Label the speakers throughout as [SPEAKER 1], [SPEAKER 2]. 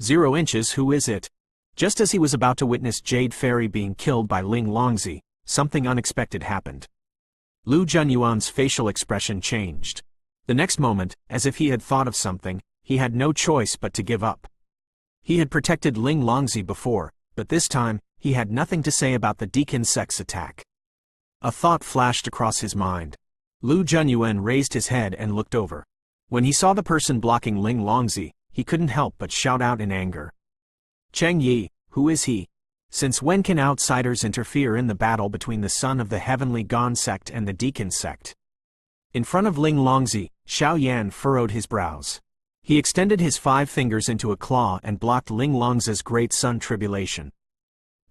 [SPEAKER 1] 0 inches, who is it? Just as he was about to witness Jade Fairy being killed by Ling Longzi, something unexpected happened. Lu Junyuan's facial expression changed. The next moment, as if he had thought of something, he had no choice but to give up. He had protected Ling Longzi before, but this time, he had nothing to say about the Btth2 attack. A thought flashed across his mind. Lu Junyuan raised his head and looked over. When he saw the person blocking Ling Longzi, he couldn't help but shout out in anger. Cheng Yi, who is he? Since when can outsiders interfere in the battle between the son of the Heavenly Gone sect and the Deacon sect? In front of Ling Longzi, Xiao Yan furrowed his brows. He extended his 5 fingers into a claw and blocked Ling Longzi's great sun tribulation.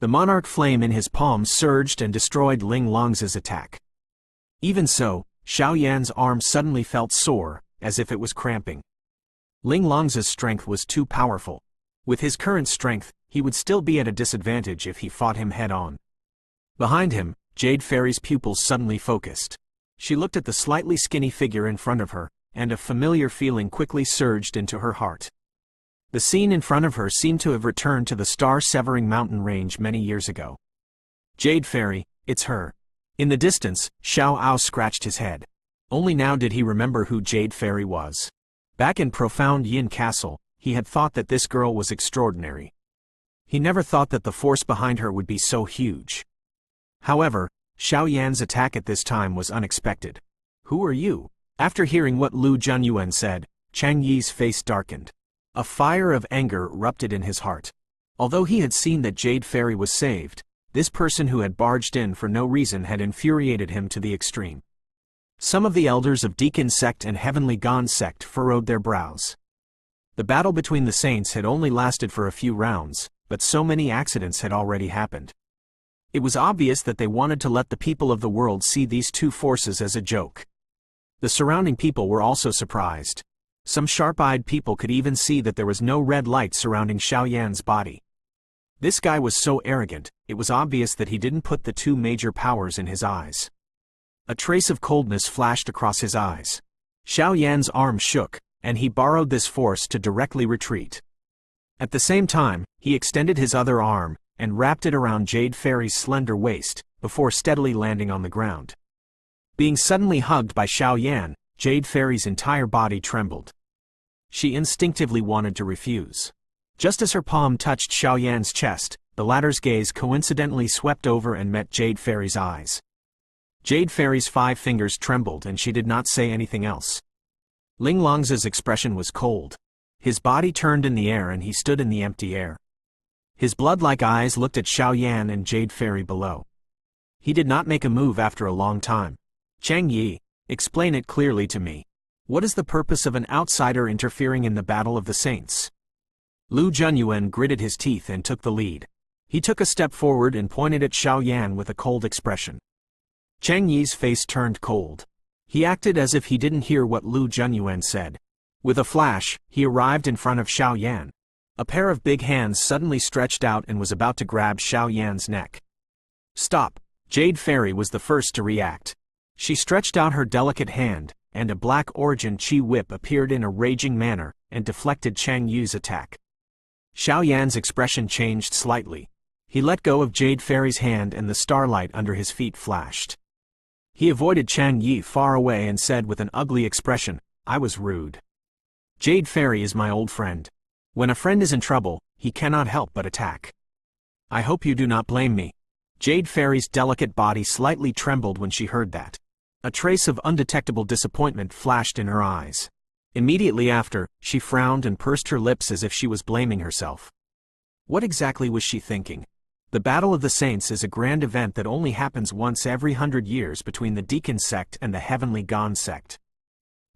[SPEAKER 1] The monarch flame in his palm surged and destroyed Ling Longzi's attack. Even so, Xiao Yan's arm suddenly felt sore, as if it was cramping. Ling Longzi's strength was too powerful. With his current strength, he would still be at a disadvantage if he fought him head-on. Behind him, Jade Fairy's pupils suddenly focused. She looked at the slightly skinny figure in front of her, and a familiar feeling quickly surged into her heart. The scene in front of her seemed to have returned to the star-severing mountain range many years ago. Jade Fairy, it's her. In the distance, Xiao Ao scratched his head. Only now did he remember who Jade Fairy was. Back in profound Yin Castle, he had thought that this girl was extraordinary. He never thought that the force behind her would be so huge. However, Xiao Yan's attack at this time was unexpected. Who are you? After hearing what Lu Junyuan said, Chang Yi's face darkened. A fire of anger erupted in his heart. Although he had seen that Jade Fairy was saved, this person who had barged in for no reason had infuriated him to the extreme. Some of the elders of Deacon sect and Heavenly Gone sect furrowed their brows. The battle between the saints had only lasted for a few rounds, but so many accidents had already happened. It was obvious that they wanted to let the people of the world see these two forces as a joke. The surrounding people were also surprised. Some sharp-eyed people could even see that there was no red light surrounding Xiao Yan's body. This guy was so arrogant, it was obvious that he didn't put the 2 major powers in his eyes. A trace of coldness flashed across his eyes. Xiao Yan's arm shook, and he borrowed this force to directly retreat. At the same time, he extended his other arm, and wrapped it around Jade Fairy's slender waist, before steadily landing on the ground. Being suddenly hugged by Xiao Yan, Jade Fairy's entire body trembled. She instinctively wanted to refuse. Just as her palm touched Xiao Yan's chest, the latter's gaze coincidentally swept over and met Jade Fairy's eyes. Jade Fairy's 5 fingers trembled and she did not say anything else. Ling Longzi's expression was cold. His body turned in the air and he stood in the empty air. His blood-like eyes looked at Xiao Yan and Jade Fairy below. He did not make a move after a long time. Cheng Yi, explain it clearly to me. What is the purpose of an outsider interfering in the battle of the saints? Lu Junyuan gritted his teeth and took the lead. He took a step forward and pointed at Xiao Yan with a cold expression. Cheng Yi's face turned cold. He acted as if he didn't hear what Lu Junyuan said. With a flash, he arrived in front of Xiao Yan. A pair of big hands suddenly stretched out and was about to grab Xiao Yan's neck. Stop! Jade Fairy was the first to react. She stretched out her delicate hand, and a black origin chi whip appeared in a raging manner, and deflected Cheng Yi's attack. Xiao Yan's expression changed slightly. He let go of Jade Fairy's hand and the starlight under his feet flashed. He avoided Cheng Yi far away and said with an ugly expression, I was rude. Jade Fairy is my old friend. When a friend is in trouble, he cannot help but attack. I hope you do not blame me. Jade Fairy's delicate body slightly trembled when she heard that. A trace of undetectable disappointment flashed in her eyes. Immediately after, she frowned and pursed her lips as if she was blaming herself. What exactly was she thinking? The Battle of the Saints is a grand event that only happens once every 100 years between the Deacon sect and the Heavenly Gone sect.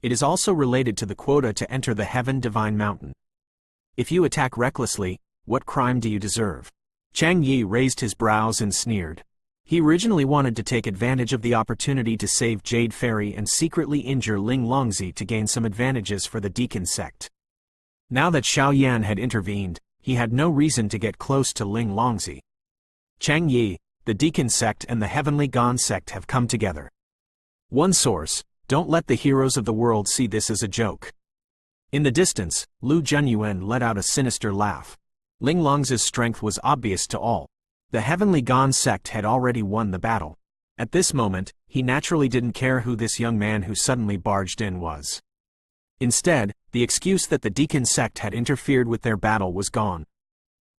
[SPEAKER 1] It is also related to the quota to enter the Heaven Divine Mountain. If you attack recklessly, what crime do you deserve? Cheng Yi raised his brows and sneered. He originally wanted to take advantage of the opportunity to save Jade Fairy and secretly injure Ling Longzi to gain some advantages for the Deacon sect. Now that Xiao Yan had intervened, he had no reason to get close to Ling Longzi. Cheng Yi, the Deacon sect and the Heavenly Gone sect have come together. One source, don't let the heroes of the world see this as a joke. In the distance, Lu Junyuan let out a sinister laugh. Ling Long's strength was obvious to all. The Heavenly Gone sect had already won the battle. At this moment, he naturally didn't care who this young man who suddenly barged in was. Instead, the excuse that the Deacon sect had interfered with their battle was gone.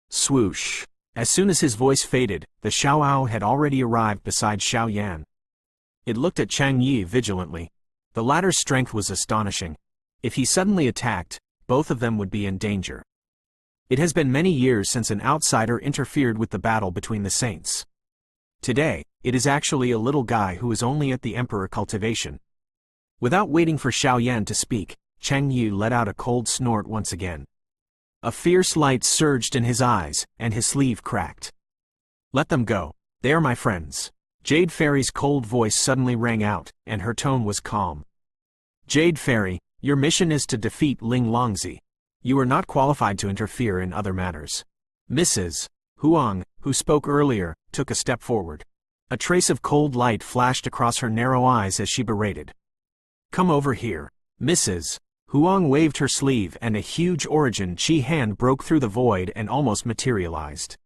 [SPEAKER 1] Swoosh! As soon as his voice faded, the Xiaoao had already arrived beside Xiao Yan. It looked at Chang Yi vigilantly. The latter's strength was astonishing. If he suddenly attacked, both of them would be in danger. It has been many years since an outsider interfered with the battle between the saints. Today, it is actually a little guy who is only at the Emperor cultivation. Without waiting for Xiao Yan to speak, Chang Yi let out a cold snort once again. A fierce light surged in his eyes, and his sleeve cracked. Let them go. They are my friends. Jade Fairy's cold voice suddenly rang out, and her tone was calm. Jade Fairy, your mission is to defeat Ling Longzi. You are not qualified to interfere in other matters. Mrs. Huang, who spoke earlier, took a step forward. A trace of cold light flashed across her narrow eyes as she berated. Come over here. Mrs. Huang waved her sleeve and a huge origin chi hand broke through the void and almost materialized.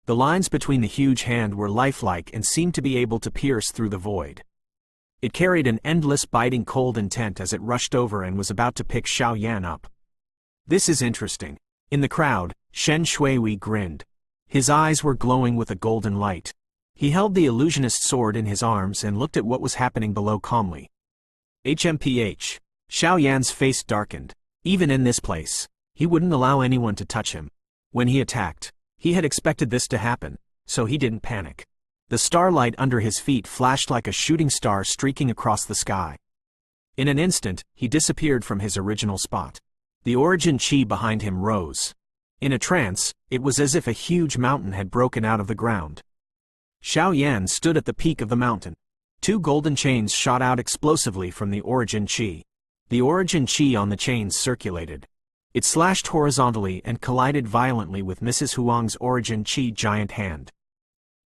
[SPEAKER 1] The lines between the huge hand were lifelike and seemed to be able to pierce through the void. It carried an endless biting cold intent as it rushed over and was about to pick Xiao Yan up. This is interesting. In the crowd, Shen Shuiwei grinned. His eyes were glowing with a golden light. He held the illusionist sword in his arms and looked at what was happening below calmly. HMPH. Xiao Yan's face darkened. Even in this place, he wouldn't allow anyone to touch him. When he attacked, he had expected this to happen, so he didn't panic. The starlight under his feet flashed like a shooting star streaking across the sky. In an instant, he disappeared from his original spot. The origin chi behind him rose. In a trance, it was as if a huge mountain had broken out of the ground. Xiao Yan stood at the peak of the mountain. Two golden chains shot out explosively from the origin chi. The origin chi on the chains circulated. It slashed horizontally and collided violently with Mrs. Huang's origin chi giant hand.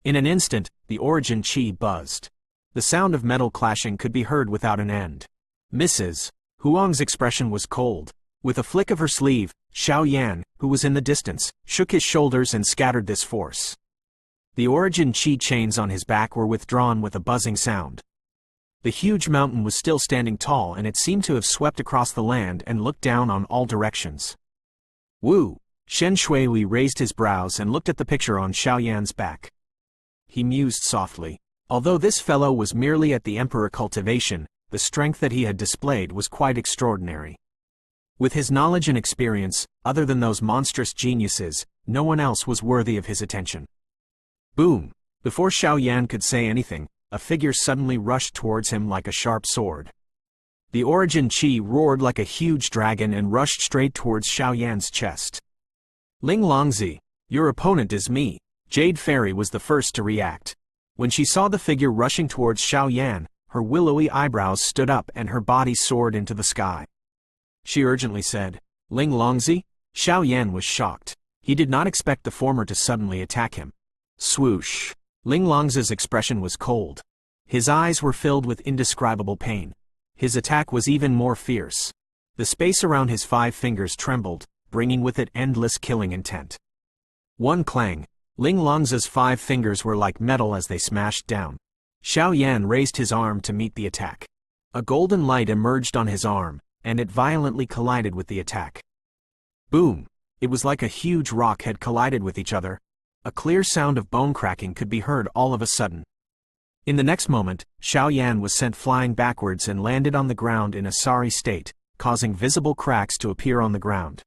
[SPEAKER 1] In an instant, the origin chi buzzed. The sound of metal clashing could be heard without an end. Mrs. Huang's expression was cold. With a flick of her sleeve, Xiao Yan, who was in the distance, shook his shoulders and scattered this force. The origin chi chains on his back were withdrawn with a buzzing sound. The huge mountain was still standing tall and it seemed to have swept across the land and looked down on all directions. Woo! Shen Shuiwei raised his brows and looked at the picture on Xiao Yan's back. He mused softly. Although this fellow was merely at the Emperor cultivation, the strength that he had displayed was quite extraordinary. With his knowledge and experience, other than those monstrous geniuses, no one else was worthy of his attention. Boom! Before Xiao Yan could say anything, a figure suddenly rushed towards him like a sharp sword. The origin chi roared like a huge dragon and rushed straight towards Xiao Yan's chest. Ling Longzi, your opponent is me. Jade Fairy was the first to react. When she saw the figure rushing towards Xiao Yan, her willowy eyebrows stood up and her body soared into the sky. She urgently said, Ling Longzi? Xiao Yan was shocked. He did not expect the former to suddenly attack him. Swoosh! Ling Longzi's expression was cold. His eyes were filled with indescribable pain. His attack was even more fierce. The space around his 5 fingers trembled, bringing with it endless killing intent. One clang. Ling Longzi's 5 fingers were like metal as they smashed down. Xiao Yan raised his arm to meet the attack. A golden light emerged on his arm, and it violently collided with the attack. Boom! It was like a huge rock had collided with each other. A clear sound of bone cracking could be heard all of a sudden. In the next moment, Xiao Yan was sent flying backwards and landed on the ground in a sorry state, causing visible cracks to appear on the ground.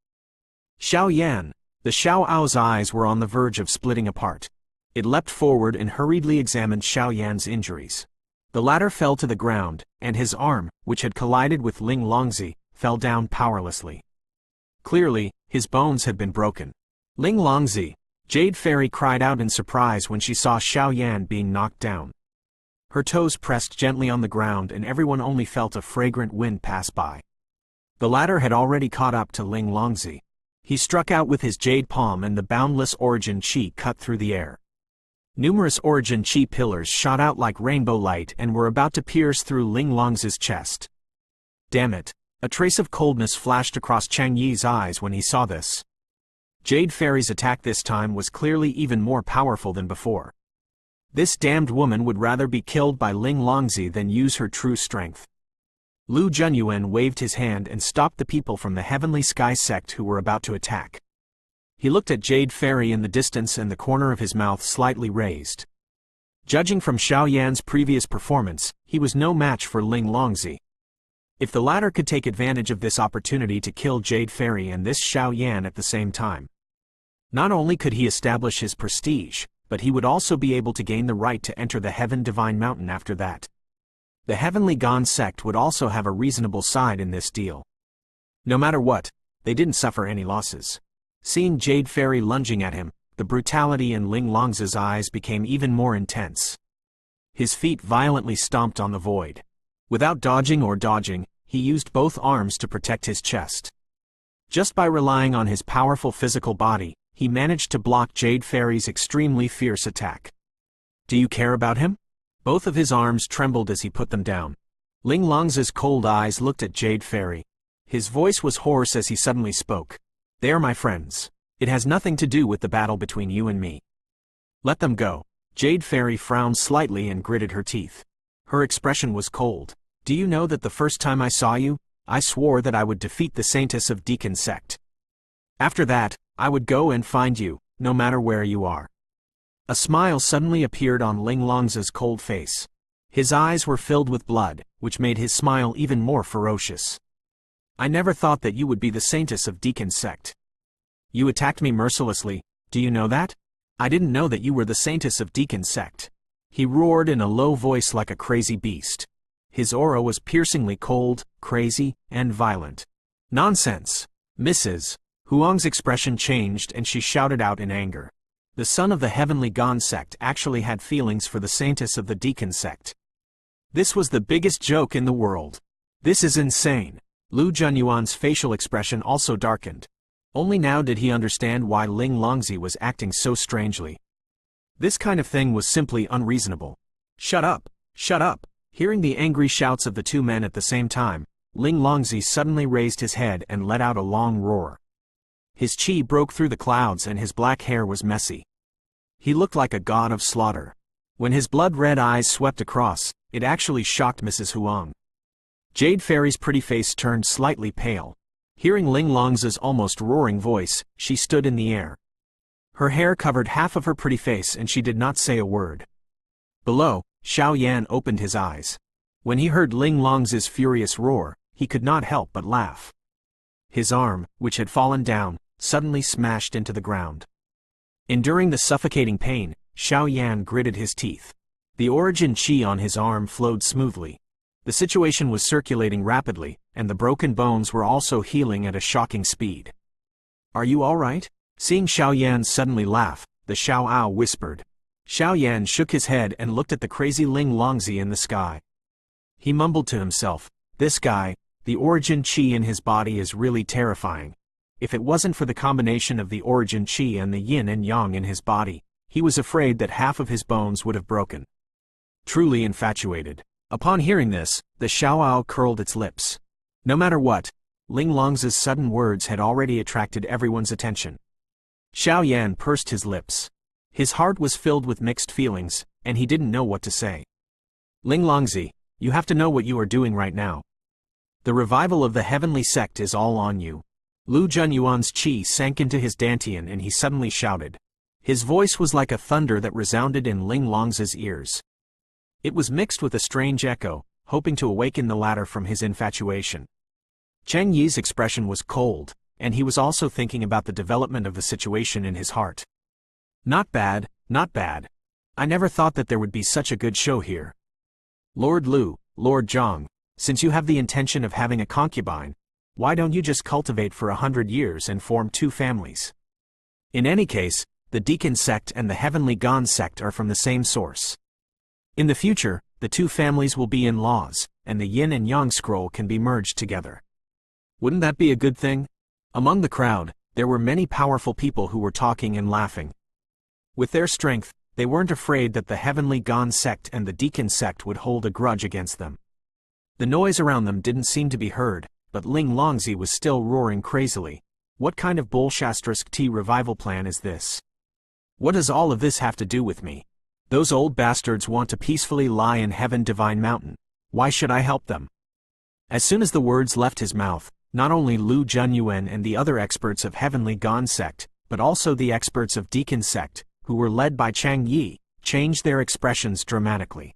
[SPEAKER 1] Xiao Yan! The Xiaoao's eyes were on the verge of splitting apart. It leapt forward and hurriedly examined Xiao Yan's injuries. The latter fell to the ground, and his arm, which had collided with Ling Longzi, fell down powerlessly. Clearly, his bones had been broken. Ling Longzi! Jade Fairy cried out in surprise when she saw Xiao Yan being knocked down. Her toes pressed gently on the ground and everyone only felt a fragrant wind pass by. The latter had already caught up to Ling Longzi. He struck out with his jade palm and the boundless origin chi cut through the air. Numerous origin chi pillars shot out like rainbow light and were about to pierce through Ling Longzi's chest. Damn it! A trace of coldness flashed across Chang Yi's eyes when he saw this. Jade Fairy's attack this time was clearly even more powerful than before. This damned woman would rather be killed by Ling Longzi than use her true strength. Lu Junyuan waved his hand and stopped the people from the Heavenly Sky sect who were about to attack. He looked at Jade Fairy in the distance and the corner of his mouth slightly raised. Judging from Xiao Yan's previous performance, he was no match for Ling Longzi. If the latter could take advantage of this opportunity to kill Jade Fairy and this Xiao Yan at the same time, not only could he establish his prestige, but he would also be able to gain the right to enter the Heaven Divine Mountain after that. The Heavenly Gon sect would also have a reasonable side in this deal. No matter what, they didn't suffer any losses. Seeing Jade Fairy lunging at him, the brutality in Ling Longzi's eyes became even more intense. His feet violently stomped on the void. Without dodging or dodging, he used both arms to protect his chest. Just by relying on his powerful physical body, he managed to block Jade Fairy's extremely fierce attack. Do you care about him? Both of his arms trembled as he put them down. Ling Longzi's cold eyes looked at Jade Fairy. His voice was hoarse as he suddenly spoke. They are my friends. It has nothing to do with the battle between you and me. Let them go. Jade Fairy frowned slightly and gritted her teeth. Her expression was cold. Do you know that the first time I saw you, I swore that I would defeat the Saintess of Deacon sect. After that, I would go and find you, no matter where you are. A smile suddenly appeared on Ling Longzi's cold face. His eyes were filled with blood, which made his smile even more ferocious. I never thought that you would be the Saintess of Deacon sect. You attacked me mercilessly, do you know that? I didn't know that you were the Saintess of Deacon sect. He roared in a low voice like a crazy beast. His aura was piercingly cold, crazy, and violent. Nonsense! Mrs. Huang's expression changed and she shouted out in anger. The son of the Heavenly Gon sect actually had feelings for the Saintess of the Deacon sect. This was the biggest joke in the world. This is insane. Lu Junyuan's facial expression also darkened. Only now did he understand why Ling Longzi was acting so strangely. This kind of thing was simply unreasonable. Shut up! Shut up! Hearing the angry shouts of the two men at the same time, Ling Longzi suddenly raised his head and let out a long roar. His chi broke through the clouds and his black hair was messy. He looked like a god of slaughter. When his blood-red eyes swept across, it actually shocked Mrs. Huang. Jade Fairy's pretty face turned slightly pale. Hearing Ling Longzi's almost roaring voice, she stood in the air. Her hair covered half of her pretty face and she did not say a word. Below, Xiao Yan opened his eyes. When he heard Ling Longzi's furious roar, he could not help but laugh. His arm, which had fallen down, suddenly smashed into the ground. Enduring the suffocating pain, Xiao Yan gritted his teeth. The origin chi on his arm flowed smoothly. The situation was circulating rapidly, and the broken bones were also healing at a shocking speed. Are you all right? Seeing Xiao Yan suddenly laugh, the Xiao Ao whispered. Xiao Yan shook his head and looked at the crazy Ling Longzi in the sky. He mumbled to himself, this guy, the origin chi in his body is really terrifying. If it wasn't for the combination of the origin chi and the yin and yang in his body, he was afraid that half of his bones would have broken. Truly infatuated. Upon hearing this, the Xiao Ao curled its lips. No matter what, Ling Longzi's sudden words had already attracted everyone's attention. Xiao Yan pursed his lips. His heart was filled with mixed feelings, and he didn't know what to say. Ling Longzi, you have to know what you are doing right now. The revival of the heavenly sect is all on you. Lu Junyuan's chi sank into his dantian and he suddenly shouted. His voice was like a thunder that resounded in Ling Longzi's ears. It was mixed with a strange echo, hoping to awaken the latter from his infatuation. Cheng Yi's expression was cold, and he was also thinking about the development of the situation in his heart. Not bad, not bad. I never thought that there would be such a good show here. Lord Lu, Lord Zhang, since you have the intention of having a concubine, why don't you just cultivate for 100 years and form two families? In any case, the Deacon sect and the Heavenly Gon sect are from the same source. In the future, the two families will be in-laws, and the yin and yang scroll can be merged together. Wouldn't that be a good thing? Among the crowd, there were many powerful people who were talking and laughing. With their strength, they weren't afraid that the Heavenly Gon sect and the Deacon sect would hold a grudge against them. The noise around them didn't seem to be heard, but Ling Longzi was still roaring crazily. What kind of Btth2 revival plan is this? What does all of this have to do with me? Those old bastards want to peacefully lie in Heaven Divine Mountain. Why should I help them? As soon as the words left his mouth, not only Lu Junyuan and the other experts of Heavenly Gone sect, but also the experts of Deacon sect, who were led by Chang Yi, changed their expressions dramatically.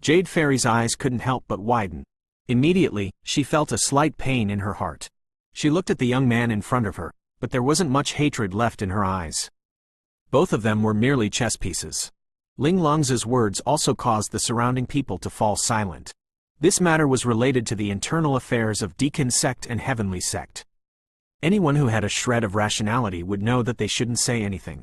[SPEAKER 1] Jade Fairy's eyes couldn't help but widen. Immediately, she felt a slight pain in her heart. She looked at the young man in front of her, but there wasn't much hatred left in her eyes. Both of them were merely chess pieces. Ling Longzi's words also caused the surrounding people to fall silent. This matter was related to the internal affairs of Deacon sect and Heavenly sect. Anyone who had a shred of rationality would know that they shouldn't say anything.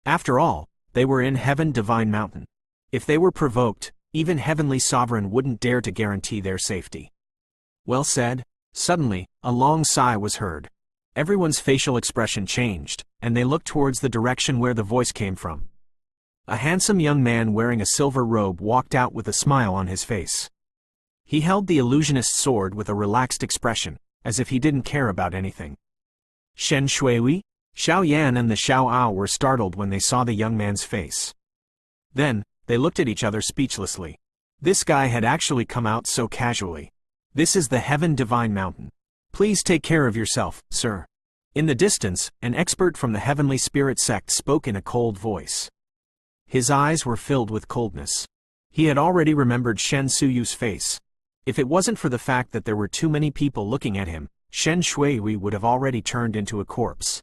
[SPEAKER 1] After all, they were in Heaven Divine Mountain. If they were provoked, even Heavenly Sovereign wouldn't dare to guarantee their safety. Well said. Suddenly, a long sigh was heard. Everyone's facial expression changed, and they looked towards the direction where the voice came from. A handsome young man wearing a silver robe walked out with a smile on his face. He held the illusionist's sword with a relaxed expression, as if he didn't care about anything. Shen Shuiwei? Xiao Yan and the Xiao Ao were startled when they saw the young man's face. Then, they looked at each other speechlessly. This guy had actually come out so casually. This is the Heaven Divine Mountain. Please take care of yourself, sir. In the distance, an expert from the Heavenly Spirit sect spoke in a cold voice. His eyes were filled with coldness. He had already remembered Shen Suyu's face. If it wasn't for the fact that there were too many people looking at him, Shen Shuiwei would have already turned into a corpse.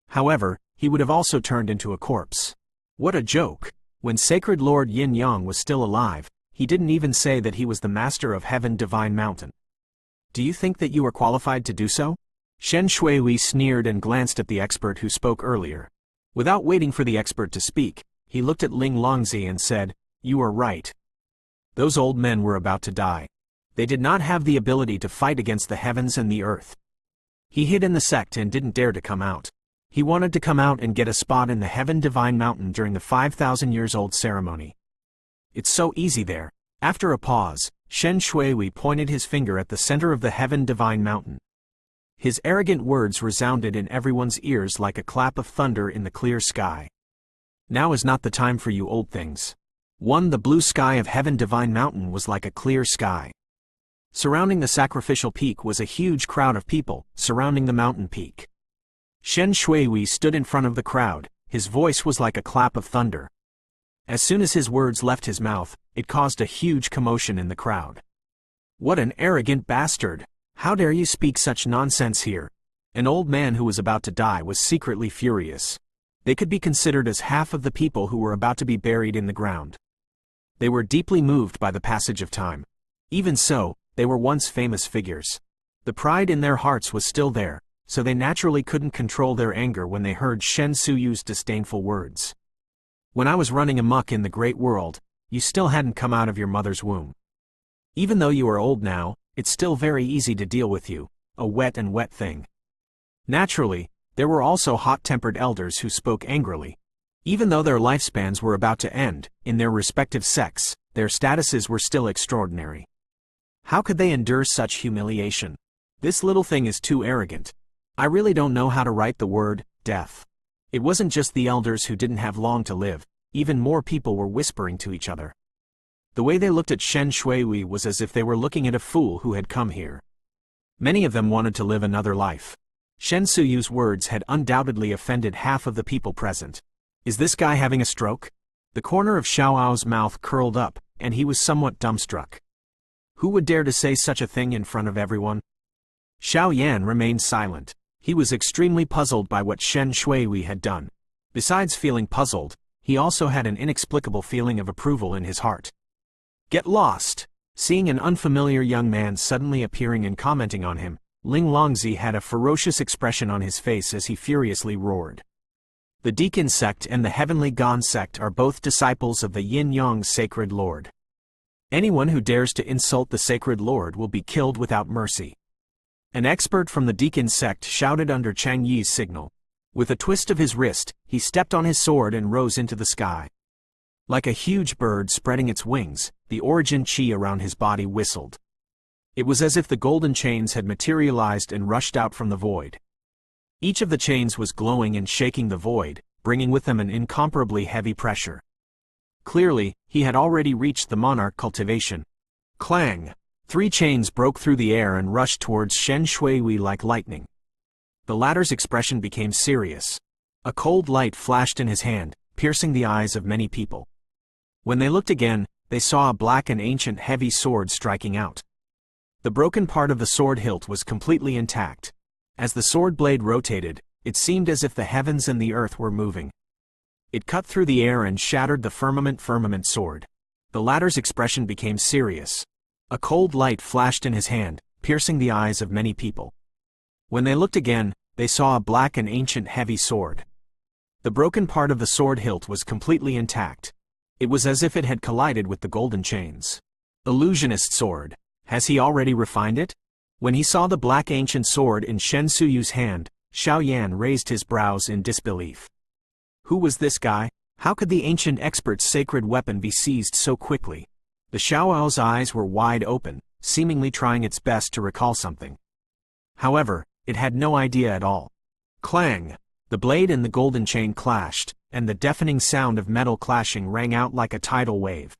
[SPEAKER 1] However, he would have also turned into a corpse. What a joke! When Sacred Lord Yin Yang was still alive, he didn't even say that he was the master of Heaven Divine Mountain. Do you think that you are qualified to do so? Shen Shuiwei sneered and glanced at the expert who spoke earlier. Without waiting for the expert to speak, he looked at Ling Longzi and said, "You are right. Those old men were about to die. They did not have the ability to fight against the heavens and the earth." He hid in the sect and didn't dare to come out. He wanted to come out and get a spot in the Heaven Divine Mountain during the 5,000 years old ceremony. It's so easy there. After a pause, Shen Shuiwei pointed his finger at the center of the Heaven Divine Mountain. His arrogant words resounded in everyone's ears like a clap of thunder in the clear sky. Now is not the time for you old things. The blue sky of Heaven Divine Mountain was like a clear sky. Surrounding the sacrificial peak was a huge crowd of people, surrounding the mountain peak. Shen Shuiwei stood in front of the crowd, his voice was like a clap of thunder. As soon as his words left his mouth, it caused a huge commotion in the crowd. What an arrogant bastard! How dare you speak such nonsense here? An old man who was about to die was secretly furious. They could be considered as half of the people who were about to be buried in the ground. They were deeply moved by the passage of time. Even so, they were once famous figures. The pride in their hearts was still there, so they naturally couldn't control their anger when they heard Shen Suyu's disdainful words. When I was running amok in the great world, you still hadn't come out of your mother's womb. Even though you are old now, it's still very easy to deal with you, a wet thing. Naturally, there were also hot-tempered elders who spoke angrily. Even though their lifespans were about to end, in their respective sects, their statuses were still extraordinary. How could they endure such humiliation? This little thing is too arrogant. I really don't know how to write the word, death. It wasn't just the elders who didn't have long to live, even more people were whispering to each other. The way they looked at Shen Shuiwei was as if they were looking at a fool who had come here. Many of them wanted to live another life. Shen Suyu's words had undoubtedly offended half of the people present. Is this guy having a stroke? The corner of Xiao Ao's mouth curled up, and he was somewhat dumbstruck. Who would dare to say such a thing in front of everyone? Xiao Yan remained silent. He was extremely puzzled by what Shen Shuiwei had done. Besides feeling puzzled, he also had an inexplicable feeling of approval in his heart. Get lost! Seeing an unfamiliar young man suddenly appearing and commenting on him, Ling Longzi had a ferocious expression on his face as he furiously roared. The Deacon sect and the Heavenly Gone sect are both disciples of the Yin Yang Sacred Lord. Anyone who dares to insult the Sacred Lord will be killed without mercy. An expert from the Deacon sect shouted under Chang Yi's signal. With a twist of his wrist, he stepped on his sword and rose into the sky. Like a huge bird spreading its wings, the origin chi around his body whistled. It was as if the golden chains had materialized and rushed out from the void. Each of the chains was glowing and shaking the void, bringing with them an incomparably heavy pressure. Clearly, he had already reached the monarch cultivation. Clang! 3 chains broke through the air and rushed towards Shen Shuihui like lightning. The latter's expression became serious. A cold light flashed in his hand, piercing the eyes of many people. When they looked again, they saw a black and ancient heavy sword striking out. The broken part of the sword hilt was completely intact. As the sword blade rotated, it seemed as if the heavens and the earth were moving. It cut through the air and shattered the firmament sword. The latter's expression became serious. A cold light flashed in his hand, piercing the eyes of many people. When they looked again, they saw a black and ancient heavy sword. The broken part of the sword hilt was completely intact. It was as if it had collided with the golden chains. Illusionist sword. Has he already refined it? When he saw the black ancient sword in Shen Suyu's hand, Xiao Yan raised his brows in disbelief. Who was this guy? How could the ancient expert's sacred weapon be seized so quickly? The Xiao's eyes were wide open, seemingly trying its best to recall something. However, it had no idea at all. Clang! The blade and the golden chain clashed, and the deafening sound of metal clashing rang out like a tidal wave.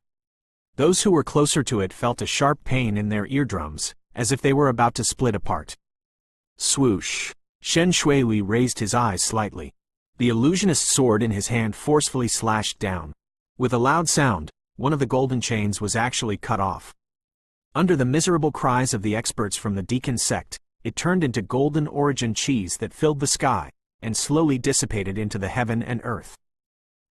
[SPEAKER 1] Those who were closer to it felt a sharp pain in their eardrums, as if they were about to split apart. Swoosh! Shen Shuihui raised his eyes slightly. The illusionist's sword in his hand forcefully slashed down. With a loud sound, one of the golden chains was actually cut off. Under the miserable cries of the experts from the Deacon sect, it turned into golden origin cheese that filled the sky, and slowly dissipated into the heaven and earth.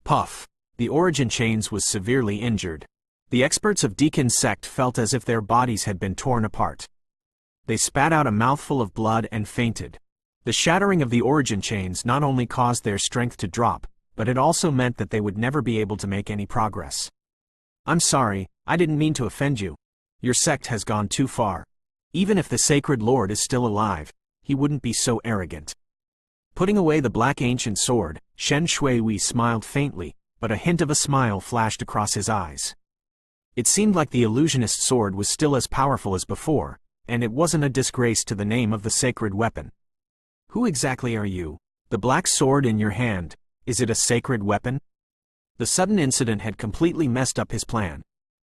[SPEAKER 1] Puff! The origin chains was severely injured. The experts of Deacon sect felt as if their bodies had been torn apart. They spat out a mouthful of blood and fainted. The shattering of the origin chains not only caused their strength to drop, but it also meant that they would never be able to make any progress. I'm sorry, I didn't mean to offend you. Your sect has gone too far. Even if the sacred lord is still alive, he wouldn't be so arrogant. Putting away the black ancient sword, Shen Shuihui smiled faintly, but a hint of a smile flashed across his eyes. It seemed like the illusionist's sword was still as powerful as before, and it wasn't a disgrace to the name of the sacred weapon. Who exactly are you? The black sword in your hand, is it a sacred weapon? The sudden incident had completely messed up his plan.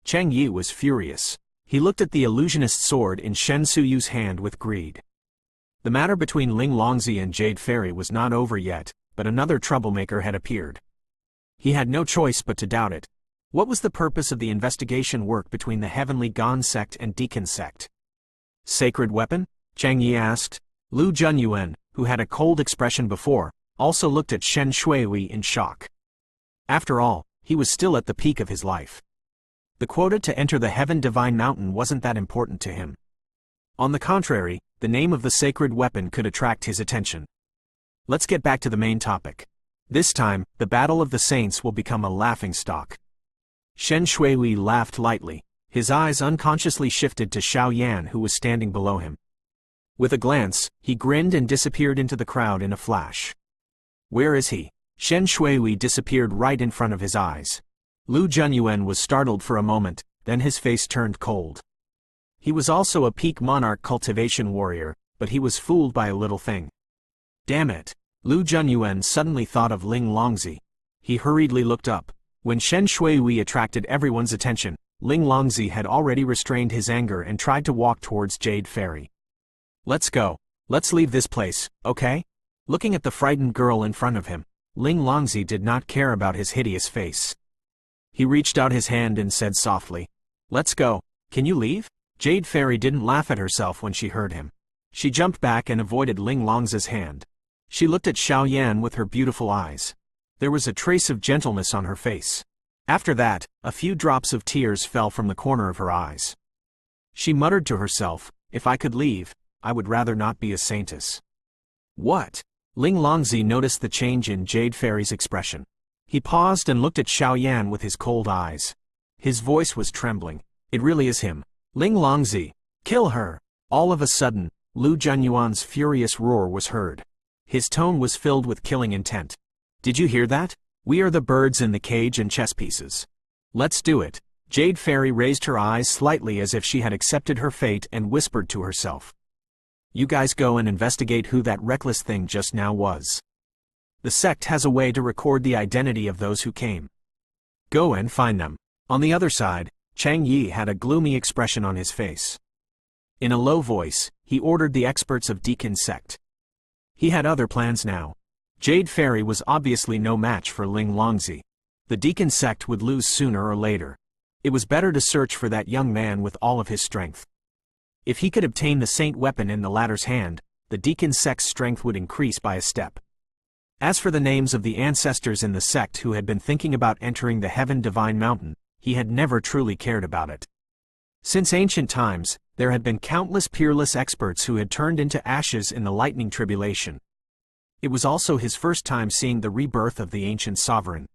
[SPEAKER 1] Cheng Yi was furious. He looked at the illusionist's sword in Shen Suyu's hand with greed. The matter between Ling Longzi and Jade Fairy was not over yet, but another troublemaker had appeared. He had no choice but to doubt it. What was the purpose of the investigation work between the Heavenly Gone sect and Deacon sect? Sacred weapon? Cheng Yi asked. Lu Junyuan, who had a cold expression before, also looked at Shen Shuihui in shock. After all, he was still at the peak of his life. The quota to enter the Heaven Divine Mountain wasn't that important to him. On the contrary, the name of the sacred weapon could attract his attention. Let's get back to the main topic. This time, the Battle of the Saints will become a laughingstock. Shen Shuihui laughed lightly. His eyes unconsciously shifted to Xiao Yan, who was standing below him. With a glance, he grinned and disappeared into the crowd in a flash. Where is he? Shen Shuihui disappeared right in front of his eyes. Lu Junyuan was startled for a moment, then his face turned cold. He was also a peak monarch cultivation warrior, but he was fooled by a little thing. Damn it! Lu Junyuan suddenly thought of Ling Longzi. He hurriedly looked up. When Shen Shuihui attracted everyone's attention, Ling Longzi had already restrained his anger and tried to walk towards Jade Fairy. Let's go. Let's leave this place, okay? Looking at the frightened girl in front of him, Ling Longzi did not care about his hideous face. He reached out his hand and said softly, Let's go. Can you leave? Jade Fairy didn't laugh at herself when she heard him. She jumped back and avoided Ling Longzi's hand. She looked at Xiao Yan with her beautiful eyes. There was a trace of gentleness on her face. After that, a few drops of tears fell from the corner of her eyes. She muttered to herself, If I could leave, I would rather not be a saintess. What? Ling Longzi noticed the change in Jade Fairy's expression. He paused and looked at Xiao Yan with his cold eyes. His voice was trembling. It really is him. Ling Longzi, kill her! All of a sudden, Lu Junyuan's furious roar was heard. His tone was filled with killing intent. Did you hear that? We are the birds in the cage and chess pieces. Let's do it. Jade Fairy raised her eyes slightly as if she had accepted her fate and whispered to herself. You guys go and investigate who that reckless thing just now was. The sect has a way to record the identity of those who came. Go and find them. On the other side, Chang Yi had a gloomy expression on his face. In a low voice, he ordered the experts of Deacon's sect. He had other plans now. Jade Fairy was obviously no match for Ling Longzi. The Deacon sect would lose sooner or later. It was better to search for that young man with all of his strength. If he could obtain the saint weapon in the latter's hand, the Deacon sect's strength would increase by a step. As for the names of the ancestors in the sect who had been thinking about entering the Heaven Divine Mountain, he had never truly cared about it. Since ancient times, there had been countless peerless experts who had turned into ashes in the lightning tribulation. It was also his first time seeing the rebirth of the ancient sovereign.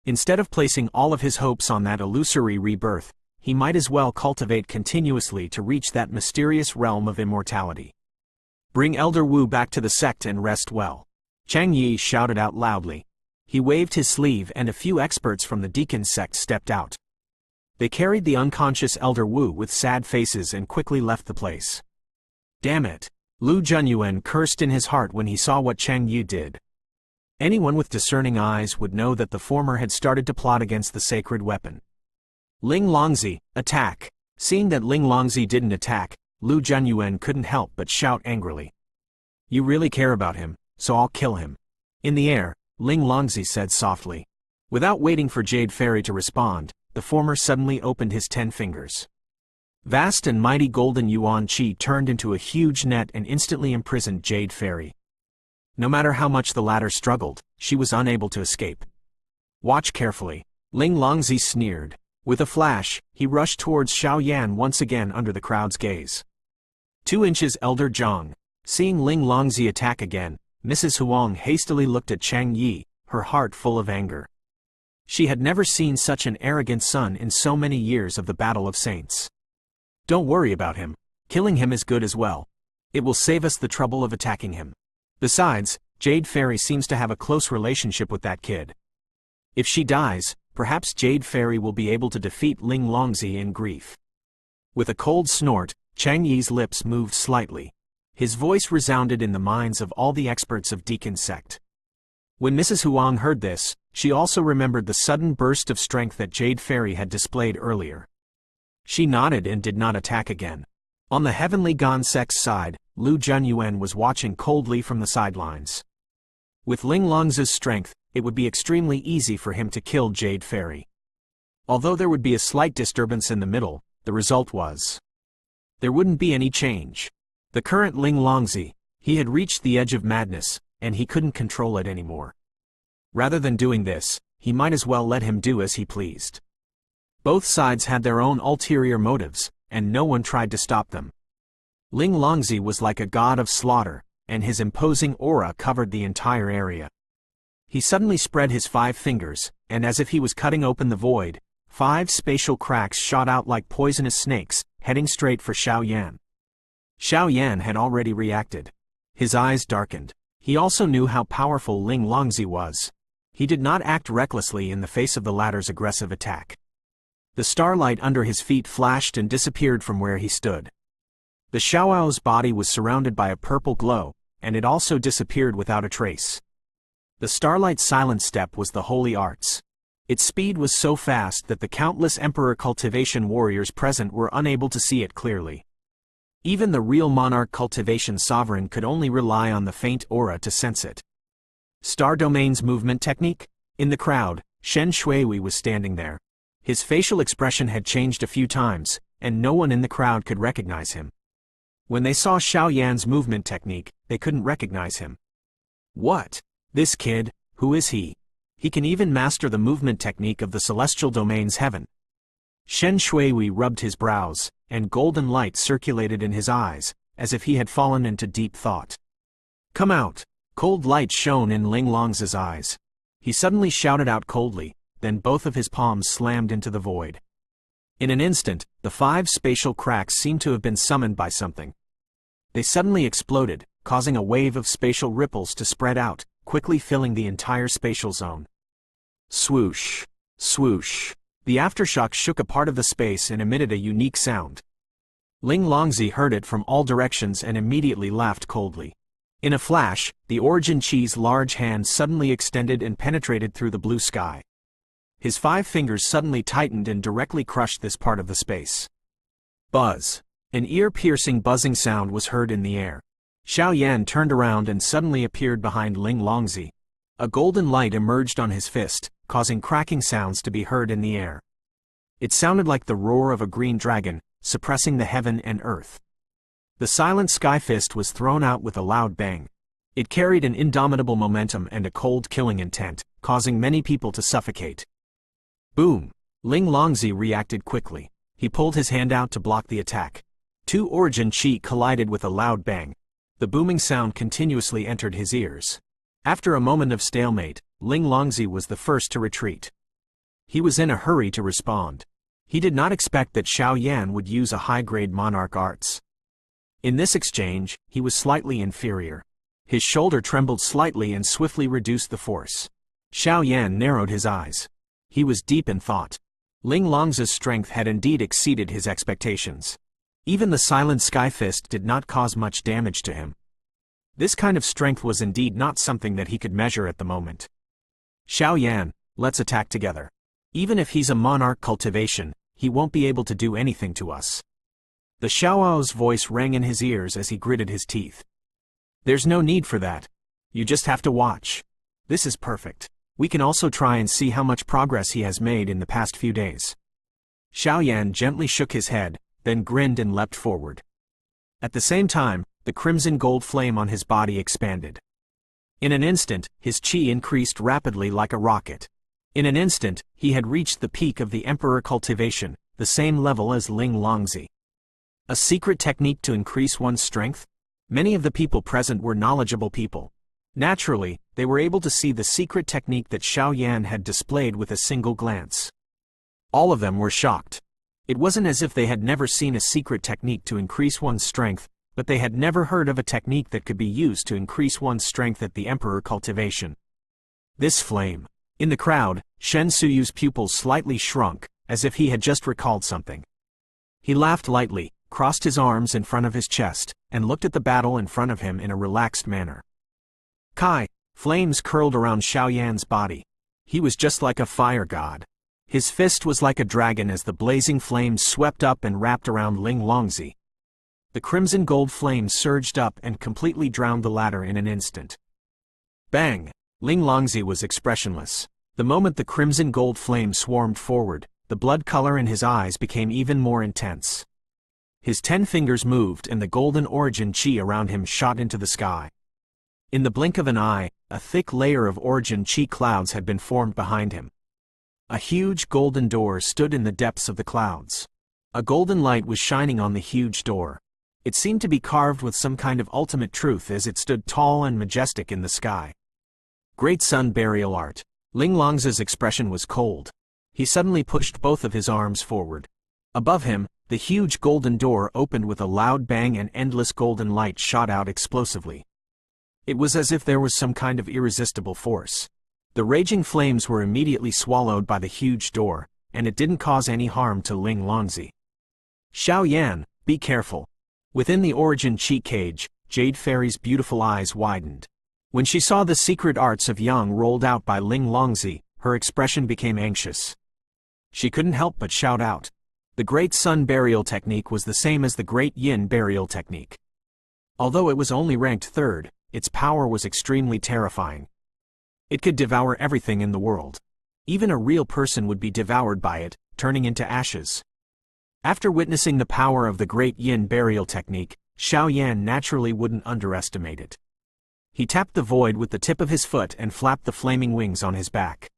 [SPEAKER 1] Instead of placing all of his hopes on that illusory rebirth, he might as well cultivate continuously to reach that mysterious realm of immortality. Bring Elder Wu back to the sect and rest well. Chang Yi shouted out loudly. He waved his sleeve and a few experts from the Deacon sect stepped out. They carried the unconscious Elder Wu with sad faces and quickly left the place. Damn it! Lu Junyuan cursed in his heart when he saw what Chang Yi did. Anyone with discerning eyes would know that the former had started to plot against the sacred weapon. Ling Longzi, attack! Seeing that Ling Longzi didn't attack, Lu Junyuan couldn't help but shout angrily. You really care about him, so I'll kill him. In the air, Ling Longzi said softly. Without waiting for Jade Fairy to respond, the former suddenly opened his 10 fingers. Vast and mighty golden yuan qi turned into a huge net and instantly imprisoned Jade Fairy. No matter how much the latter struggled, she was unable to escape. Watch carefully, Ling Longzi sneered. With a flash, he rushed towards Xiao Yan once again under the crowd's gaze. 2 inches Elder Zhang. Seeing Ling Longzi attack again, Mrs. Huang hastily looked at Chang Yi, her heart full of anger. She had never seen such an arrogant son in so many years of the Battle of Saints. Don't worry about him. Killing him is good as well. It will save us the trouble of attacking him. Besides, Jade Fairy seems to have a close relationship with that kid. If she dies, perhaps Jade Fairy will be able to defeat Ling Longzi in grief. With a cold snort, Chang Yi's lips moved slightly. His voice resounded in the minds of all the experts of Deacon sect. When Mrs. Huang heard this, she also remembered the sudden burst of strength that Jade Fairy had displayed earlier. She nodded and did not attack again. On the Heavenly Gan sect's side, Lu Junyuan was watching coldly from the sidelines. With Ling Longzi's strength, it would be extremely easy for him to kill Jade Fairy. Although there would be a slight disturbance in the middle, the result was there wouldn't be any change. The current Ling Longzi, he had reached the edge of madness, and he couldn't control it anymore. Rather than doing this, he might as well let him do as he pleased. Both sides had their own ulterior motives, and no one tried to stop them. Ling Longzi was like a god of slaughter, and his imposing aura covered the entire area. He suddenly spread his 5 fingers, and as if he was cutting open the void, 5 spatial cracks shot out like poisonous snakes, heading straight for Xiao Yan. Xiao Yan had already reacted. His eyes darkened. He also knew how powerful Ling Longzi was. He did not act recklessly in the face of the latter's aggressive attack. The starlight under his feet flashed and disappeared from where he stood. The Xiaoao's body was surrounded by a purple glow, and it also disappeared without a trace. The starlight's silent step was the holy arts. Its speed was so fast that the countless emperor cultivation warriors present were unable to see it clearly. Even the real monarch cultivation sovereign could only rely on the faint aura to sense it. Star Domain's movement technique? In the crowd, Shen Shuiwei was standing there. His facial expression had changed a few times, and no one in the crowd could recognize him. When they saw Xiao Yan's movement technique, they couldn't recognize him. What? This kid, who is he? He can even master the movement technique of the celestial domain's heaven. Shen Shuiwei rubbed his brows, and golden light circulated in his eyes, as if he had fallen into deep thought. Come out! Cold light shone in Ling Longzi's eyes. He suddenly shouted out coldly, then both of his palms slammed into the void. In an instant, the 5 spatial cracks seemed to have been summoned by something. They suddenly exploded, causing a wave of spatial ripples to spread out, quickly filling the entire spatial zone. Swoosh! Swoosh! The aftershock shook a part of the space and emitted a unique sound. Ling Longzi heard it from all directions and immediately laughed coldly. In a flash, the Origin Chi's large hand suddenly extended and penetrated through the blue sky. His 5 fingers suddenly tightened and directly crushed this part of the space. Buzz. An ear-piercing buzzing sound was heard in the air. Xiao Yan turned around and suddenly appeared behind Ling Longzi. A golden light emerged on his fist, causing cracking sounds to be heard in the air. It sounded like the roar of a green dragon, suppressing the heaven and earth. The silent sky fist was thrown out with a loud bang. It carried an indomitable momentum and a cold killing intent, causing many people to suffocate. Boom! Ling Longzi reacted quickly. He pulled his hand out to block the attack. 2 Origin Chi collided with a loud bang. The booming sound continuously entered his ears. After a moment of stalemate, Ling Longzi was the first to retreat. He was in a hurry to respond. He did not expect that Xiao Yan would use a high-grade monarch arts. In this exchange, he was slightly inferior. His shoulder trembled slightly and swiftly reduced the force. Xiao Yan narrowed his eyes. He was deep in thought. Ling Longzi's strength had indeed exceeded his expectations. Even the silent sky fist did not cause much damage to him. This kind of strength was indeed not something that he could measure at the moment. Xiao Yan, let's attack together. Even if he's a monarch cultivation, he won't be able to do anything to us. The Xiao's voice rang in his ears as he gritted his teeth. There's no need for that. You just have to watch. This is perfect. We can also try and see how much progress he has made in the past few days. Xiao Yan gently shook his head, then grinned and leapt forward. At the same time, the crimson gold flame on his body expanded. In an instant, his chi increased rapidly like a rocket. In an instant, he had reached the peak of the Emperor cultivation, the same level as Ling Longzi. A secret technique to increase one's strength? Many of the people present were knowledgeable people. Naturally, they were able to see the secret technique that Xiao Yan had displayed with a single glance. All of them were shocked. It wasn't as if they had never seen a secret technique to increase one's strength, but they had never heard of a technique that could be used to increase one's strength at the Emperor cultivation. This flame. In the crowd, Shen Suyu's pupils slightly shrunk, as if he had just recalled something. He laughed lightly, crossed his arms in front of his chest, and looked at the battle in front of him in a relaxed manner. Kai, flames curled around Xiao Yan's body. He was just like a fire god. His fist was like a dragon as the blazing flames swept up and wrapped around Ling Longzi. The crimson gold flame surged up and completely drowned the latter in an instant. Bang! Ling Longzi was expressionless. The moment the crimson gold flame swarmed forward, the blood color in his eyes became even more intense. His 10 fingers moved and the golden Origin Chi around him shot into the sky. In the blink of an eye, a thick layer of Origin Chi clouds had been formed behind him. A huge golden door stood in the depths of the clouds. A golden light was shining on the huge door. It seemed to be carved with some kind of ultimate truth as it stood tall and majestic in the sky. Great Sun Burial Art. Ling Longzi's expression was cold. He suddenly pushed both of his arms forward. Above him, the huge golden door opened with a loud bang and endless golden light shot out explosively. It was as if there was some kind of irresistible force. The raging flames were immediately swallowed by the huge door, and it didn't cause any harm to Ling Longzi. Xiao Yan, be careful. Within the Origin Chi cage, Jade Fairy's beautiful eyes widened. When she saw the secret arts of Yang rolled out by Ling Longzi, her expression became anxious. She couldn't help but shout out. The Great Sun Burial Technique was the same as the Great Yin Burial Technique. Although it was only ranked 3rd, its power was extremely terrifying. It could devour everything in the world. Even a real person would be devoured by it, turning into ashes. After witnessing the power of the Great Yin Burial Technique, Xiao Yan naturally wouldn't underestimate it. He tapped the void with the tip of his foot and flapped the flaming wings on his back.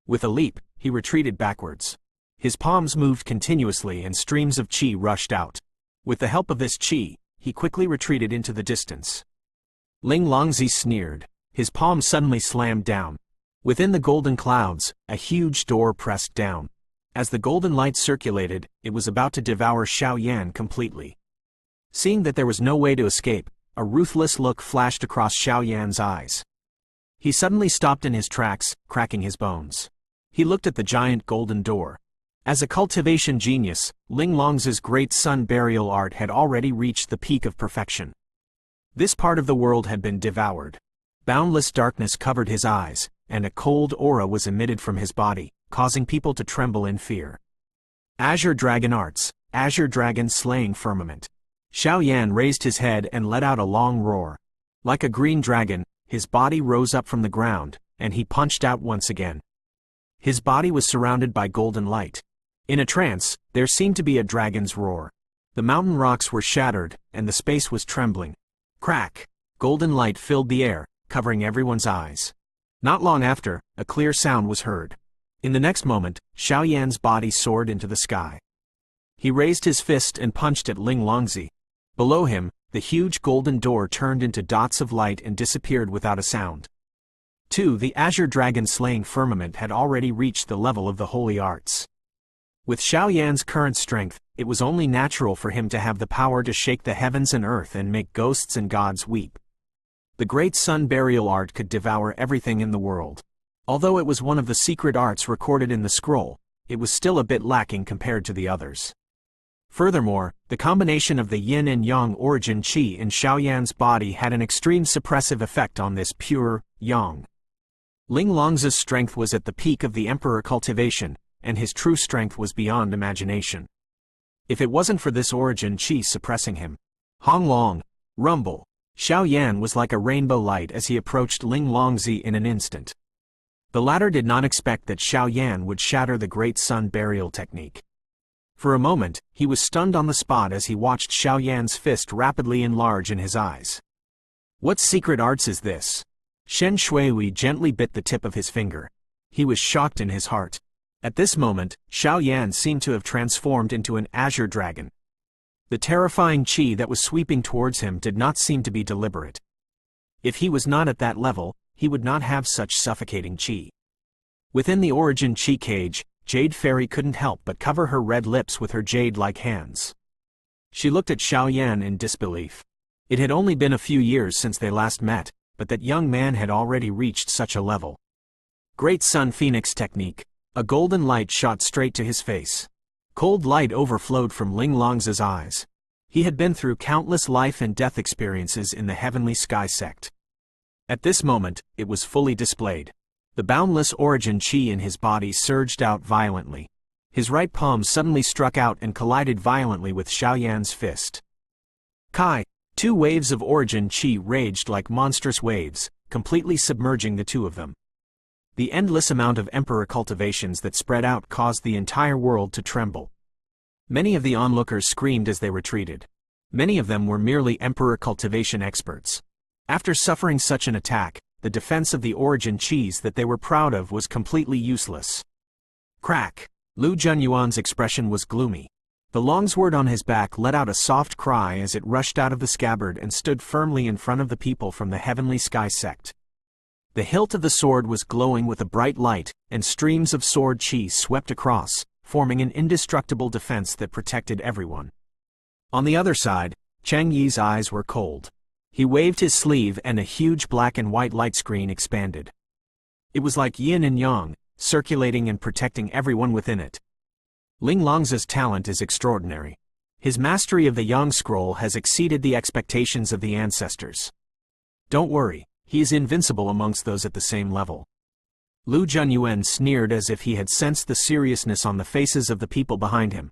[SPEAKER 1] With a leap, he retreated backwards. His palms moved continuously and streams of chi rushed out. With the help of this chi, he quickly retreated into the distance. Ling Longzi sneered. His palm suddenly slammed down. Within the golden clouds, a huge door pressed down. As the golden light circulated, it was about to devour Xiao Yan completely. Seeing that there was no way to escape, a ruthless look flashed across Xiao Yan's eyes. He suddenly stopped in his tracks, cracking his bones. He looked at the giant golden door. As a cultivation genius, Ling Long's great sun burial art had already reached the peak of perfection. This part of the world had been devoured. Boundless darkness covered his eyes, and a cold aura was emitted from his body, causing people to tremble in fear. Azure Dragon Arts, Azure Dragon Slaying Firmament. Xiao Yan raised his head and let out a long roar. Like a green dragon, his body rose up from the ground, and he punched out once again. His body was surrounded by golden light. In a trance, there seemed to be a dragon's roar. The mountain rocks were shattered, and the space was trembling. Crack! Golden light filled the air, covering everyone's eyes. Not long after, a clear sound was heard. In the next moment, Xiao Yan's body soared into the sky. He raised his fist and punched at Ling Longzi. Below him, the huge golden door turned into dots of light and disappeared without a sound. 2. The Azure Dragon Slaying Firmament had already reached the level of the holy arts. With Xiao Yan's current strength, it was only natural for him to have the power to shake the heavens and earth and make ghosts and gods weep. The great sun burial art could devour everything in the world. Although it was one of the secret arts recorded in the scroll, it was still a bit lacking compared to the others. Furthermore, the combination of the yin and yang origin qi in Xiao Yan's body had an extreme suppressive effect on this pure yang. Ling Long's strength was at the peak of the emperor cultivation, and his true strength was beyond imagination. If it wasn't for this origin qi suppressing him. Hong Long, rumble. Xiao Yan was like a rainbow light as he approached Ling Longzi in an instant. The latter did not expect that Xiao Yan would shatter the great sun burial technique. For a moment, he was stunned on the spot as he watched Xiao Yan's fist rapidly enlarge in his eyes. What secret arts is this? Shen Shuiwei gently bit the tip of his finger. He was shocked in his heart. At this moment, Xiao Yan seemed to have transformed into an azure dragon. The terrifying qi that was sweeping towards him did not seem to be deliberate. If he was not at that level, he would not have such suffocating qi. Within the origin qi cage, Jade Fairy couldn't help but cover her red lips with her jade-like hands. She looked at Xiao Yan in disbelief. It had only been a few years since they last met, but that young man had already reached such a level. Great Sun Phoenix Technique. A golden light shot straight to his face. Cold light overflowed from Ling Long's eyes. He had been through countless life and death experiences in the Heavenly Sky sect. At this moment, it was fully displayed. The boundless origin qi in his body surged out violently. His right palm suddenly struck out and collided violently with Xiao Yan's fist. Kai! 2 waves of origin qi raged like monstrous waves, completely submerging the two of them. The endless amount of emperor cultivations that spread out caused the entire world to tremble. Many of the onlookers screamed as they retreated. Many of them were merely emperor cultivation experts. After suffering such an attack, the defense of the origin qis that they were proud of was completely useless. Crack! Lu Junyuan's expression was gloomy. The longsword on his back let out a soft cry as it rushed out of the scabbard and stood firmly in front of the people from the Heavenly Sky sect. The hilt of the sword was glowing with a bright light, and streams of sword qi swept across, forming an indestructible defense that protected everyone. On the other side, Chang Yi's eyes were cold. He waved his sleeve and a huge black and white light screen expanded. It was like yin and yang, circulating and protecting everyone within it. Ling Long's talent is extraordinary. His mastery of the Yang Scroll has exceeded the expectations of the ancestors. Don't worry. He is invincible amongst those at the same level. Lu Junyuan sneered as if he had sensed the seriousness on the faces of the people behind him.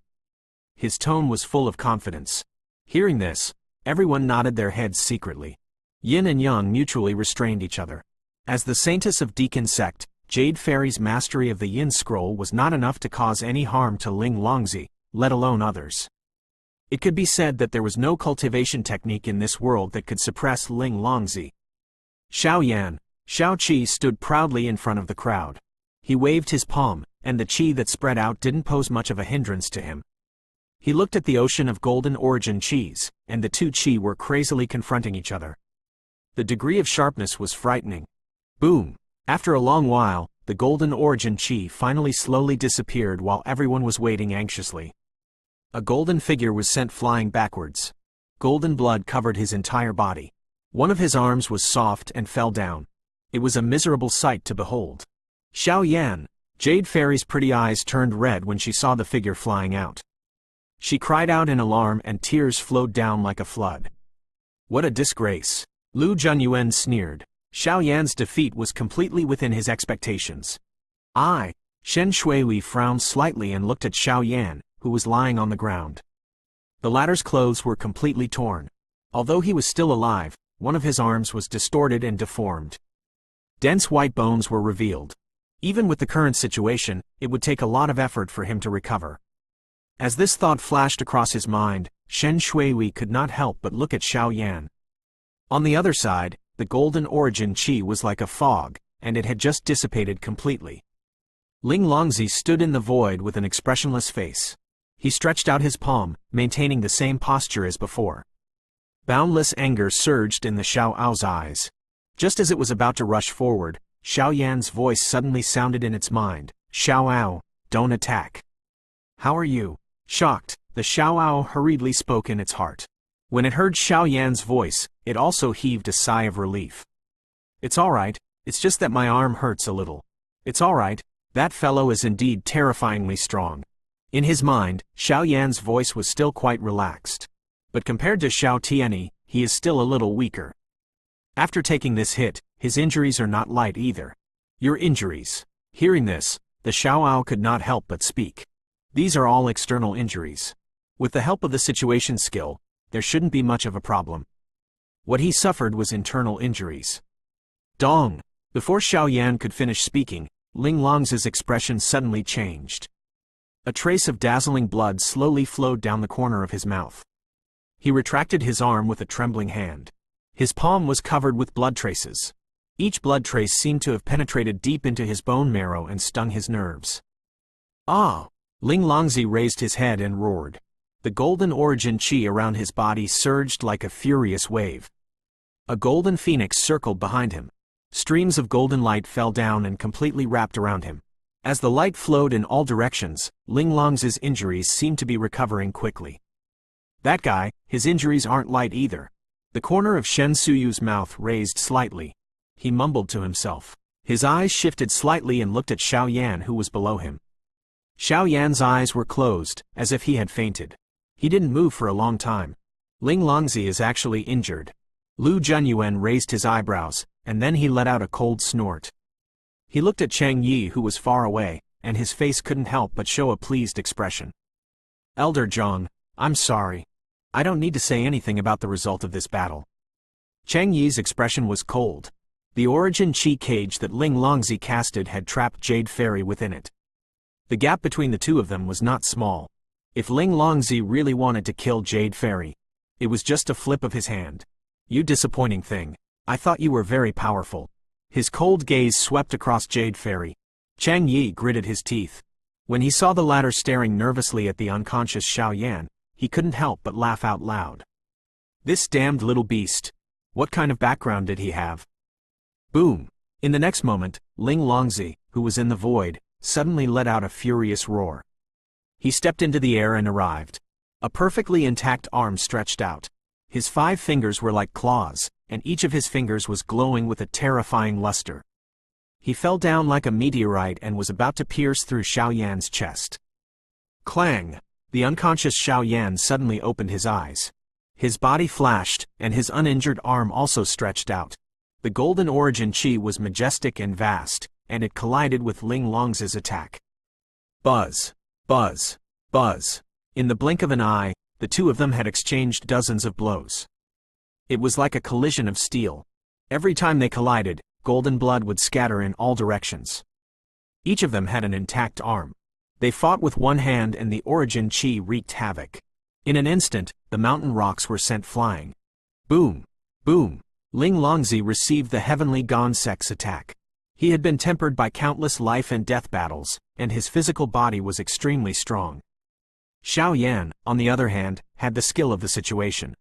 [SPEAKER 1] His tone was full of confidence. Hearing this, everyone nodded their heads secretly. Yin and Yang mutually restrained each other. As the saintess of Deacon sect, Jade Fairy's mastery of the Yin Scroll was not enough to cause any harm to Ling Longzi, let alone others. It could be said that there was no cultivation technique in this world that could suppress Ling Longzi. Xiao Yan, Xiao Qi stood proudly in front of the crowd. He waved his palm, and the qi that spread out didn't pose much of a hindrance to him. He looked at the ocean of golden origin qis, and the two qi were crazily confronting each other. The degree of sharpness was frightening. Boom! After a long while, the golden origin qi finally slowly disappeared while everyone was waiting anxiously. A golden figure was sent flying backwards. Golden blood covered his entire body. One of his arms was soft and fell down. It was a miserable sight to behold. Xiao Yan, Jade Fairy's pretty eyes turned red when she saw the figure flying out. She cried out in alarm and tears flowed down like a flood. What a disgrace! Lu Junyuan sneered. Xiao Yan's defeat was completely within his expectations. Shen Shuiwei frowned slightly and looked at Xiao Yan, who was lying on the ground. The latter's clothes were completely torn. Although he was still alive, one of his arms was distorted and deformed. Dense white bones were revealed. Even with the current situation, it would take a lot of effort for him to recover. As this thought flashed across his mind, Shen Shuiwei could not help but look at Xiao Yan. On the other side, the golden origin qi was like a fog, and it had just dissipated completely. Ling Longzi stood in the void with an expressionless face. He stretched out his palm, maintaining the same posture as before. Boundless anger surged in the Xiao Ao's eyes. Just as it was about to rush forward, Xiao Yan's voice suddenly sounded in its mind. Xiao Ao, don't attack. How are you? Shocked, the Xiao Ao hurriedly spoke in its heart. When it heard Xiao Yan's voice, it also heaved a sigh of relief. It's alright, it's just that my arm hurts a little. It's alright, that fellow is indeed terrifyingly strong. In his mind, Xiao Yan's voice was still quite relaxed. But compared to Xiao Tianyi, he is still a little weaker. After taking this hit, his injuries are not light either. Your injuries. Hearing this, the Xiao Ao could not help but speak. These are all external injuries. With the help of the situation skill, there shouldn't be much of a problem. What he suffered was internal injuries. Dong! Before Xiao Yan could finish speaking, Ling Longzi's expression suddenly changed. A trace of dazzling blood slowly flowed down the corner of his mouth. He retracted his arm with a trembling hand. His palm was covered with blood traces. Each blood trace seemed to have penetrated deep into his bone marrow and stung his nerves. Ah! Ling Longzi raised his head and roared. The golden origin qi around his body surged like a furious wave. A golden phoenix circled behind him. Streams of golden light fell down and completely wrapped around him. As the light flowed in all directions, Ling Longzi's injuries seemed to be recovering quickly. That guy, his injuries aren't light either. The corner of Shen Suyu's mouth raised slightly. He mumbled to himself. His eyes shifted slightly and looked at Xiao Yan, who was below him. Xiao Yan's eyes were closed, as if he had fainted. He didn't move for a long time. Ling Longzi is actually injured. Lu Junyuan raised his eyebrows, and then he let out a cold snort. He looked at Chang Yi, who was far away, and his face couldn't help but show a pleased expression. Elder Zhang, I'm sorry. I don't need to say anything about the result of this battle. Chang Yi's expression was cold. The origin qi cage that Ling Longzi casted had trapped Jade Fairy within it. The gap between the two of them was not small. If Ling Longzi really wanted to kill Jade Fairy, it was just a flip of his hand. You disappointing thing. I thought you were very powerful. His cold gaze swept across Jade Fairy. Chang Yi gritted his teeth. When he saw the latter staring nervously at the unconscious Xiao Yan, he couldn't help but laugh out loud. This damned little beast. What kind of background did he have? Boom! In the next moment, Ling Longzi, who was in the void, suddenly let out a furious roar. He stepped into the air and arrived. A perfectly intact arm stretched out. His 5 fingers were like claws, and each of his fingers was glowing with a terrifying luster. He fell down like a meteorite and was about to pierce through Xiao Yan's chest. Clang! The unconscious Xiao Yan suddenly opened his eyes. His body flashed, and his uninjured arm also stretched out. The golden origin qi was majestic and vast, and it collided with Ling Longzi's attack. Buzz! Buzz! Buzz! In the blink of an eye, the two of them had exchanged dozens of blows. It was like a collision of steel. Every time they collided, golden blood would scatter in all directions. Each of them had an intact arm. They fought with one hand and the origin qi wreaked havoc. In an instant, the mountain rocks were sent flying. Boom! Boom! Ling Longzi received the heavenly Gong-Sex attack. He had been tempered by countless life and death battles, and his physical body was extremely strong. Xiao Yan, on the other hand, had the skill of the situation.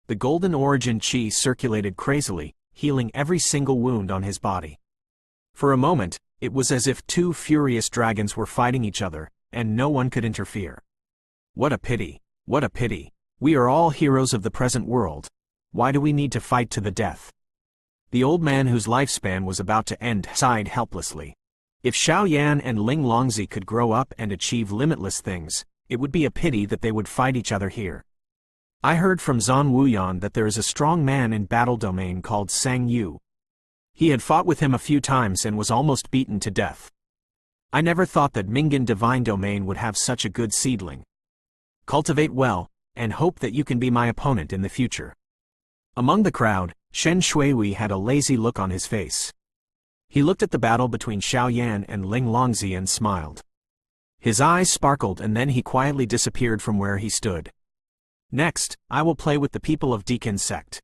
[SPEAKER 1] The golden origin qi circulated crazily, healing every single wound on his body. For a moment, it was as if 2 furious dragons were fighting each other, and no one could interfere. What a pity! What a pity! We are all heroes of the present world. Why do we need to fight to the death? The old man whose lifespan was about to end sighed helplessly. If Xiao Yan and Ling Longzi could grow up and achieve limitless things, it would be a pity that they would fight each other here. I heard from Zan Wuyan that there is a strong man in battle domain called Sang Yu. He had fought with him a few times and was almost beaten to death. I never thought that Mingan Divine Domain would have such a good seedling. Cultivate well, and hope that you can be my opponent in the future. Among the crowd, Shen Shuiwei had a lazy look on his face. He looked at the battle between Xiao Yan and Ling Longzi and smiled. His eyes sparkled and then he quietly disappeared from where he stood. Next, I will play with the people of Deakin Sect.